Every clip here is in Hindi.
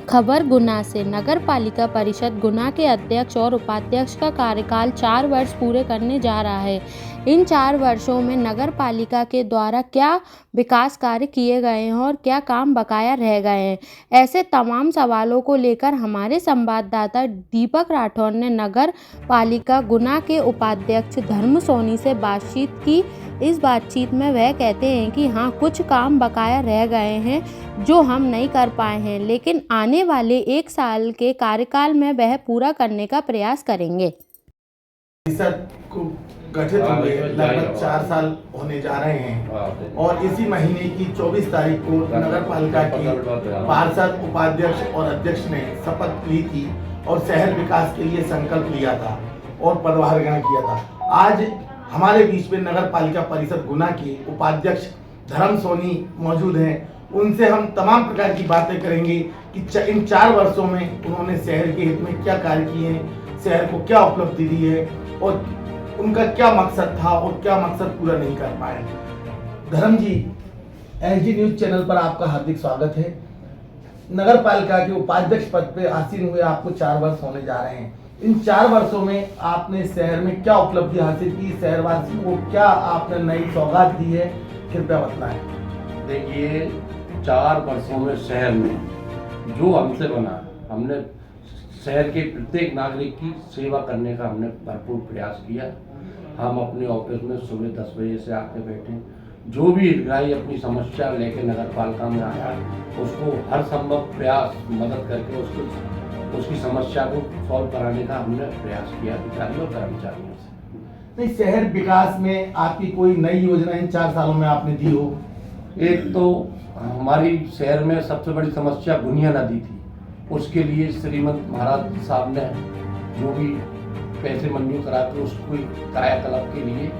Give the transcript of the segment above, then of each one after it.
खबर गुना से। नगर पालिका परिषद गुना के अध्यक्ष और उपाध्यक्ष का कार्यकाल 4 वर्ष पूरे करने जा रहा है। इन 4 वर्षों में नगर पालिका के द्वारा क्या विकास कार्य किए गए हैं और क्या काम बकाया रह गए हैं, ऐसे तमाम सवालों को लेकर हमारे संवाददाता दीपक राठौर ने नगर पालिका गुना के उपाध्यक्ष धर्म सोनी से बातचीत की। इस बातचीत में वह कहते हैं कि हाँ, कुछ काम बकाया रह गए हैं जो हम नहीं कर पाए हैं, लेकिन आने वाले 1 साल के कार्यकाल में वह पूरा करने का प्रयास करेंगे। परिषद को गठित हुए लगभग 4 साल होने जा रहे हैं और इसी महीने की 24 तारीख को नगर पालिका के पार्षद, उपाध्यक्ष और अध्यक्ष ने शपथ ली थी और शहर विकास के लिए संकल्प लिया था और पदभार ग्रहण किया था। आज हमारे बीच में नगर पालिका परिषद गुना के उपाध्यक्ष धर्म सोनी मौजूद हैं। उनसे हम तमाम प्रकार की बातें करेंगे कि इन 4 वर्षों में उन्होंने शहर के हित में क्या कार्य किए हैं, शहर को क्या उपलब्धि दी है और उनका क्या मकसद था और क्या मकसद पूरा नहीं कर पाए। धर्म जी, एसडी न्यूज चैनल पर आपका हार्दिक स्वागत है। नगर पालिका के उपाध्यक्ष पद पे आसीन हुए आपको 4 वर्ष होने जा रहे हैं। इन 4 वर्षों में आपने शहर में क्या उपलब्धि हासिल की, शहरवासियों को क्या आपने नई सौगात दी है, कृपया बताएं। देखिए, 4 वर्षों में शहर में जो हमसे बना, हमने शहर के प्रत्येक नागरिक की सेवा करने का हमने भरपूर प्रयास किया। हम अपने ऑफिस में सुबह 10 बजे से आके बैठे, जो भी हितग्राही अपनी समस्या लेके नगर पालिका में आया उसको हर संभव प्रयास मदद करके उसकी समस्या को सॉल्व कराने का हमने प्रयास किया अधिकारियों और कर्मचारियों से। नहीं, शहर विकास में आपकी कोई नई योजना इन 4 सालों में आपने दी हो? एक तो हमारी शहर में सबसे बड़ी समस्या गुनिया नदी थी, उसके लिए श्रीमंत महाराज साहब ने जो भी पैसे मंजूर करा के उसको कायाकल्प के लिए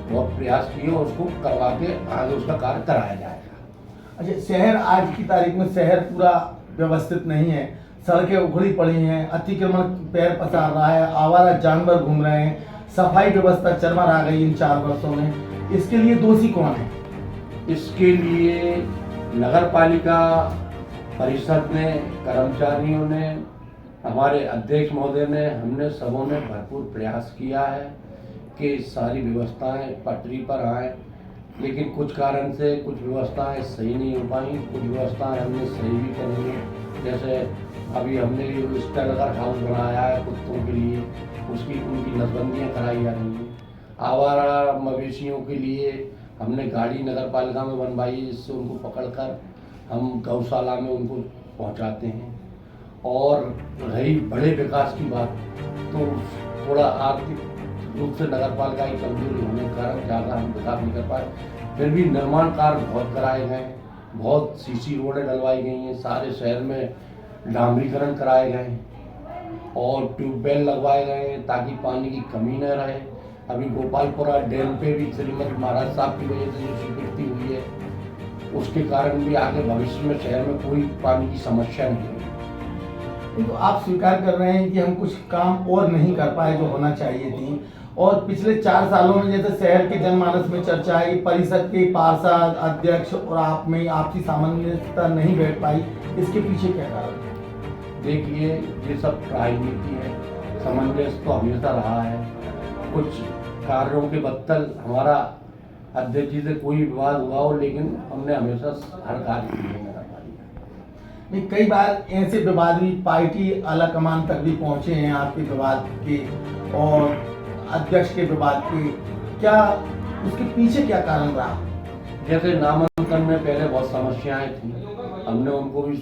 बहुत प्रयास किए और उसको करवा के आगे उसका कार्य कराया जाएगा। अच्छा, शहर आज की तारीख में शहर पूरा व्यवस्थित नहीं है, सड़कें उखड़ी पड़ी हैं, अतिक्रमण पैर पसार रहा है, आवारा जानवर घूम रहे हैं, सफाई व्यवस्था चरमरा आ गई इन 4 वर्षों में। इसके लिए दोषी कौन है? इसके लिए नगर पालिका परिषद ने, कर्मचारियों ने, हमारे अध्यक्ष महोदय ने, हमने सबों ने भरपूर प्रयास किया है कि सारी व्यवस्थाएं पटरी पर आए, लेकिन कुछ कारण से कुछ व्यवस्थाएं सही नहीं हो पाई। कुछ व्यवस्थाएं हमने सही भी करेंगे, जैसे अभी हमने स्टेलर हाउस बनाया है कुत्तों के लिए, उनकी नसबंदियाँ कराई जा रही हैं। आवारा मवेशियों के लिए हमने गाड़ी नगर पालिका में बनवाई, जिससे उनको पकड़कर हम गौशाला में उनको पहुंचाते हैं। और रही बड़े विकास की बात, तो थोड़ा आर्थिक रूप से नगर पालिका की कमजोरी होने के कारण ज़्यादा हम विकास नहीं कर पाए। फिर भी निर्माण कार्य बहुत कराए गए, बहुत सीसी रोडें डलवाई गई हैं, सारे शहर में डामरीकरण कराए गए और ट्यूबवेल लगवाए गए हैं ताकि पानी की कमी न रहे। अभी गोपालपुरा डैम पे भी श्रीमंत महाराज साहब की वजह से जो स्वीकृति हुई है, उसके कारण भी आगे भविष्य में शहर में कोई पानी की समस्या नहीं है। तो आप स्वीकार कर रहे हैं कि हम कुछ काम और नहीं कर पाए जो होना चाहिए थी, और पिछले 4 सालों में जैसे शहर के जनमानस में चर्चा है, परिषद के पार्षद, अध्यक्ष और आप में आपसी सामंजस्यता नहीं बैठ पाई, इसके पीछे क्या कारण है? देखिए, ये सब राजनीति है, सामंजस्य तो हमेशा रहा है। कुछ कार्यों के बदल हमारा अध्यक्ष जी से कोई विवाद हुआ हो, लेकिन हमने हमेशा हर कार्य किए हैं। नहीं, कई बार ऐसे विवाद भी पार्टी आला कमान तक भी पहुंचे हैं आपके विवाद के और अध्यक्ष के विवाद के, क्या उसके पीछे क्या कारण रहा? जैसे नामांकन में पहले बहुत समस्याएं थी, हमने उनको भी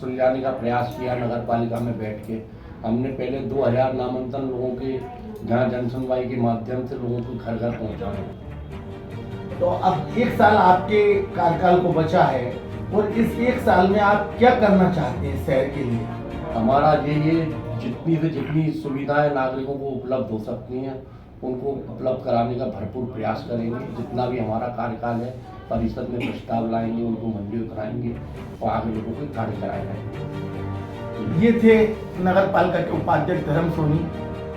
सुलझाने का प्रयास किया। नगर पालिका में बैठ के हमने पहले 2000 नामांकन लोगों के जहाँ जनसुनवाई के माध्यम से लोगों को घर घर पहुँचाए। तो अब 1 साल आपके कार्यकाल को बचा है और इस 1 साल में आप क्या करना चाहते हैं शहर के लिए? हमारा ये जितनी से जितनी सुविधाएं नागरिकों को उपलब्ध हो सकती हैं उनको उपलब्ध कराने का भरपूर प्रयास करेंगे। जितना भी हमारा कार्यकाल है, परिषद में प्रस्ताव लाएंगे, उनको मंजूर कराएंगे और आगे लोगों को कार्य कराए जाएंगे। ये थे नगर पालिका के उपाध्यक्ष धर्म सोनी,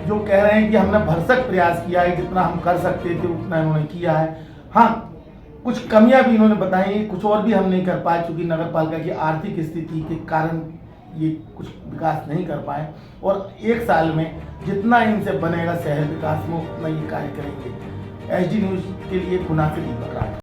जो कह रहे हैं कि हमने भरसक प्रयास किया है, जितना हम कर सकते थे उतना इन्होंने किया है। हाँ, कुछ कमियां भी इन्होंने बताई, कुछ और भी हम नहीं कर पाए, क्योंकि नगर पालिका की आर्थिक स्थिति के कारण ये कुछ विकास नहीं कर पाए और 1 साल में जितना इनसे बनेगा शहर विकास में उतना ये कार्य करेंगे। एसडी न्यूज़ के लिए गुना से दीपक राज।